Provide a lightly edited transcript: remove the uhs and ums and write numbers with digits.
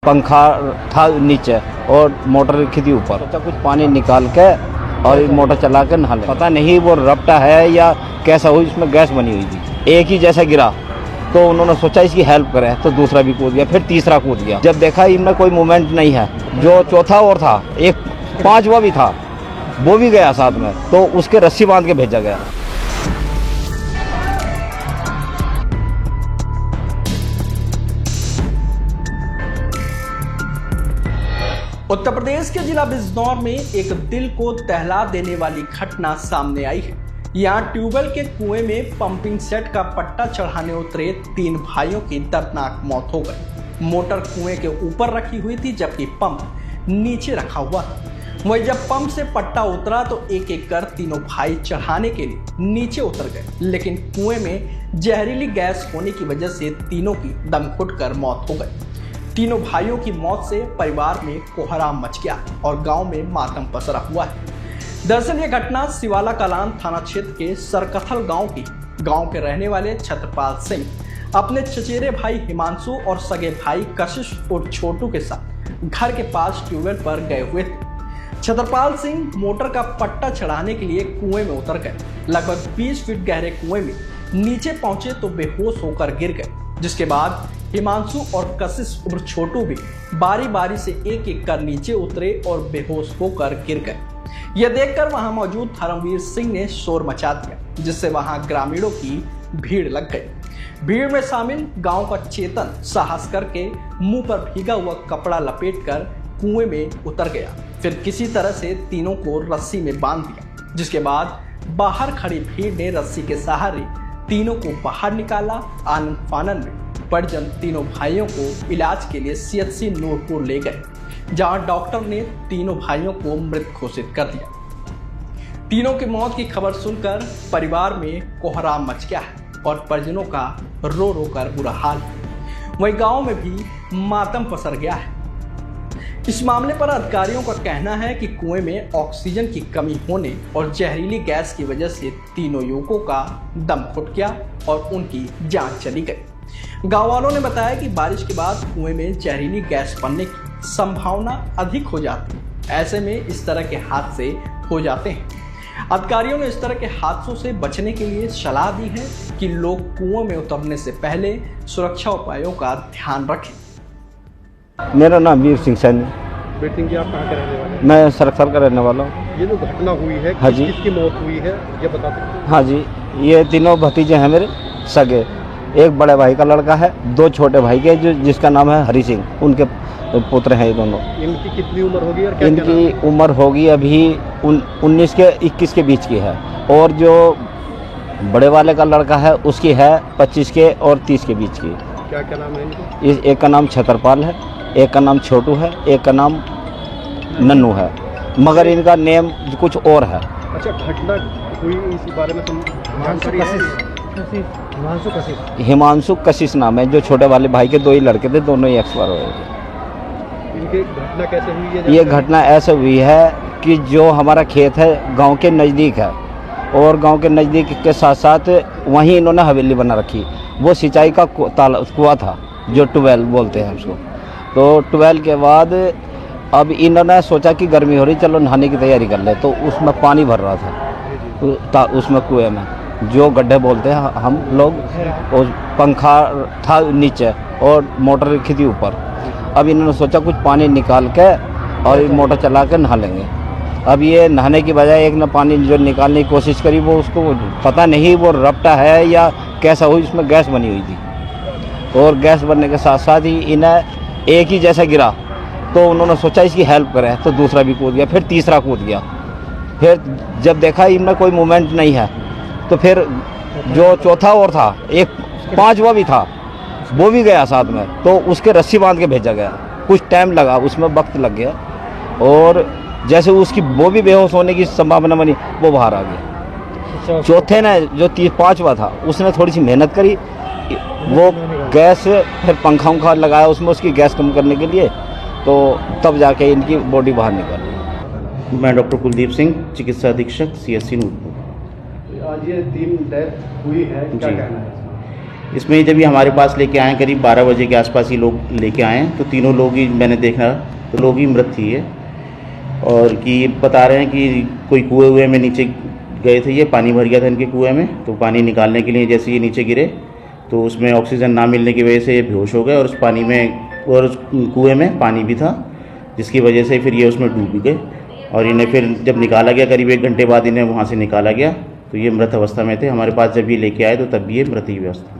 पंखा था नीचे और मोटर रखी थी ऊपर। सोचा कुछ पानी निकाल के और मोटर चला के नहा ले। पता नहीं वो रपटा है या कैसा हुई, इसमें गैस बनी हुई थी। एक ही जैसा गिरा तो उन्होंने सोचा इसकी हेल्प करें, तो दूसरा भी कूद गया, फिर तीसरा कूद गया। जब देखा इनमें कोई मूवमेंट नहीं है, जो चौथा और था, एक पांचवा भी था, वो भी गया साथ में, तो उसके रस्सी बांध के भेजा गया। उत्तर प्रदेश के जिला बिजनौर में एक दिल को दहला देने वाली घटना सामने आई है। यहाँ ट्यूबवेल के कुएं में पंपिंग सेट का पट्टा चढ़ाने उतरे 3 भाइयों की दर्दनाक मौत हो गई। मोटर कुएं के ऊपर रखी हुई थी जबकि पंप नीचे रखा हुआ था। वही जब पंप से पट्टा उतरा तो एक एक कर तीनों भाई चढ़ाने के लिए नीचे उतर गए, लेकिन कुएं में जहरीली गैस होने की वजह से तीनों की दम घुटकर मौत हो गई। तीनों भाइयों की मौत से परिवार में कोहराम मच गया और गांव में मातम पसरा हुआ है। दरअसल ये घटना सिवाला कलान थाना क्षेत्र के सरकथल गांव के रहने वाले छत्रपाल सिंह अपने चचेरे भाई हिमांशु और सगे भाई कशिश और छोटू के साथ घर के पास ट्यूबवेल पर गए हुए थे। छत्रपाल सिंह मोटर का पट्टा चढ़ाने के लिए कुएं में उतर गए। लगभग 20 फीट गहरे कुएं में नीचे पहुंचे तो बेहोश होकर गिर गए, जिसके बाद हिमांशु और कशिश उर्फ छोटू भी बारी बारी से एक एक कर नीचे उतरे और बेहोश होकर गिर गए। यह देखकर वहां मौजूद धर्मवीर सिंह ने शोर मचा दिया, जिससे वहां ग्रामीणों की भीड़ लग गई। भीड़ में शामिल गांव का चेतन साहस करके मुंह पर भीगा हुआ कपड़ा लपेटकर कुएं में उतर गया। फिर किसी तरह से तीनों को रस्सी में बांध दिया, जिसके बाद बाहर खड़ी भीड़ ने रस्सी के सहारे तीनों को बाहर निकाला। आनंद फानन में परिजन तीनों भाइयों को इलाज के लिए सीएचसी नूरपुर ले गए, जहां डॉक्टर ने तीनों भाइयों को मृत घोषित कर दिया। तीनों की मौत की खबर सुनकर परिवार में कोहराम मच गया है और परिजनों का रो रो कर बुरा हाल है। वहीं गांव में भी मातम पसर गया है। इस मामले पर अधिकारियों का कहना है कि कुएं में ऑक्सीजन की कमी होने और जहरीली गैस की वजह से तीनों युवकों का दम घुट गया और उनकी जान चली गई। गांव वालों ने बताया कि बारिश के बाद कुएं में जहरीली गैस बनने की संभावना अधिक हो जाती है। ऐसे में इस तरह के हादसे हो जाते हैं। अधिकारियों ने इस तरह के हादसों से बचने के लिए सलाह दी है कि लोग कुओं में उतरने से पहले सुरक्षा उपायों का ध्यान रखें। मेरा नाम वीर सिंह सैनी। वीर सिंह जी, आप कहाँ के रहने वाले हैं? मैं सरकथल का रहने वाला हूँ। ये जो घटना हुई है, हाँ जी, किसकी मौत हुई है ये बता सकते हैं? हाँ जी, ये तीनों भतीजे हैं मेरे सगे। एक बड़े भाई का लड़का है, 2 छोटे भाई के जिसका नाम है हरि सिंह, उनके पुत्र हैं ये दोनों। इनकी कितनी उम्र होगी और क्या इनकी उम्र होगी अभी 19 के 21 के बीच की है, और जो बड़े वाले का लड़का है उसकी है 25 के और 30 के बीच की। क्या क्या नाम है इनके? एक का नाम छत्रपाल है, एक का नाम छोटू है, एक का नाम नन्नू है, मगर इनका नेम कुछ और है। अच्छा, घटना हुई इस बारे में हिमांशु कशिश नाम है। जो छोटे वाले भाई के 2 ही लड़के थे, दोनों ही एक्सपायर हो गए। इनकी घटना कैसे हुई है? ये घटना ऐसे हुई है कि जो हमारा खेत है गांव के नज़दीक है, और गांव के नज़दीक के साथ साथ वहीं इन्होंने हवेली बना रखी। वो सिंचाई का कुआं था, जो ट्यूबवेल बोलते हैं उसको। तो ट्यूबवेल के बाद अब इन्होंने सोचा कि गर्मी हो रही, चलो नहाने की तैयारी कर ले, तो उसमें पानी भर रहा था उसमें कुएं में, जो गड्ढे बोलते हैं हम लोग। और पंखा था नीचे और मोटर रखी थी ऊपर। अब इन्होंने सोचा कुछ पानी निकाल के और मोटर चला के नहा लेंगे। अब ये नहाने की बजाय एक ने पानी जो निकालने की कोशिश करी, वो उसको पता नहीं वो रपटा है या कैसा हुई, इसमें गैस बनी हुई थी। और गैस बनने के साथ साथ ही इन्हें एक ही जैसा गिरा तो उन्होंने सोचा इसकी हेल्प करें, तो दूसरा भी कूद गया, फिर तीसरा कूद गया। फिर जब देखा इनमें कोई मूवमेंट नहीं है, तो फिर जो चौथा और था, एक पांचवा भी था, वो भी गया साथ में, तो उसके रस्सी बांध के भेजा गया। कुछ टाइम लगा, उसमें वक्त लग गया, और जैसे उसकी वो भी बेहोश होने की संभावना बनी, वो बाहर आ गया। चौथे ने जो 5वां था, उसने थोड़ी सी मेहनत करी, वो गैस फिर पंखा उंखा लगाया उसमें उसकी गैस कम करने के लिए, तो तब जाके इनकी बॉडी बाहर निकली। मैं डॉक्टर कुलदीप सिंह, चिकित्सा अधीक्षक CSC नूरपुर। आज ये 3 डेथ हुई है, क्या कहना है? इसमें जब ये हमारे पास लेके आए करीब 12 बजे के आसपास ही लोग लेके आए तो तीनों लोग ही मैंने देखा तो लोग ही मृत थी ये, और कि बता रहे हैं कि कोई कुएं में नीचे गए थे, ये पानी भर गया था इनके कुएं में, तो पानी निकालने के लिए जैसे ये नीचे गिरे तो उसमें ऑक्सीजन ना मिलने की वजह से ये बेहोश हो गए, और उस पानी में और उस कुएं में पानी भी था, जिसकी वजह से फिर ये उसमें डूब गए। और इन्हें फिर जब निकाला गया करीब 1 घंटे बाद इन्हें वहाँ से निकाला गया तो ये मृत अवस्था में थे। हमारे पास जब ये लेके आए तो तब भी ये मृत ही अवस्था में